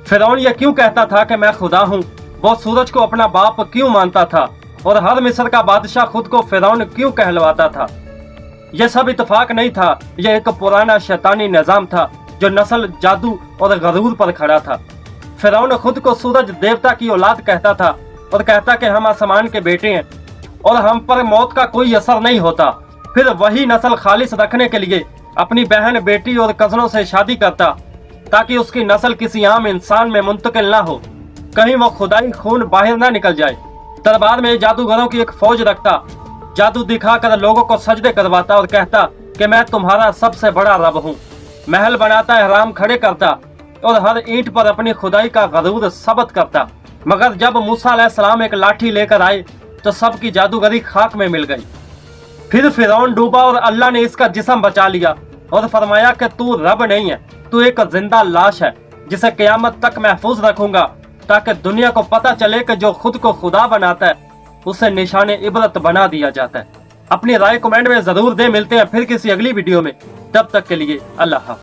फिरौन ये क्यों कहता था कि मैं खुदा हूँ? वो सूरज को अपना बाप क्यों मानता था? और हर मिस्र का बादशाह खुद को फिरौन क्यों कहलवाता था? यह सब इत्तेफाक नहीं था, यह एक पुराना शैतानी निजाम था जो नस्ल, जादू और गरूर पर खड़ा था। फिरौन खुद को सूरज देवता की औलाद कहता था और कहता कि हम आसमान के बेटे हैं और हम पर मौत का कोई असर नहीं होता। फिर वही नस्ल खालिस रखने के लिए अपनी बहन, बेटी और कजनों से शादी करता ताकि उसकी नस्ल किसी आम इंसान में मुंतकिल ना हो, कहीं वो खुदाई खून बाहर ना निकल जाए। दरबार में जादूगरों की एक फौज रखता, जादू दिखाकर लोगों को सजदे करवाता और कहता कि मैं तुम्हारा सबसे बड़ा रब हूँ। महल बनाता, हराम खड़े करता और हर ईंट पर अपनी खुदाई का गरूर सबत करता। मगर जब मूसा अलैहिस्सलाम एक लाठी लेकर आए तो सबकी जादूगरी खाक में मिल गई। फिर फिरौन डूबा और अल्लाह ने इसका जिस्म बचा लिया और फरमाया कि तू रब नहीं है, तू एक जिंदा लाश है जिसे क़यामत तक महफूज रखूंगा ताकि दुनिया को पता चले कि जो खुद को खुदा बनाता है उसे निशाने इबरत बना दिया जाता है। अपनी राय कमेंट में जरूर दे। मिलते हैं फिर किसी अगली वीडियो में, तब तक के लिए अल्लाह हाफ़िज़।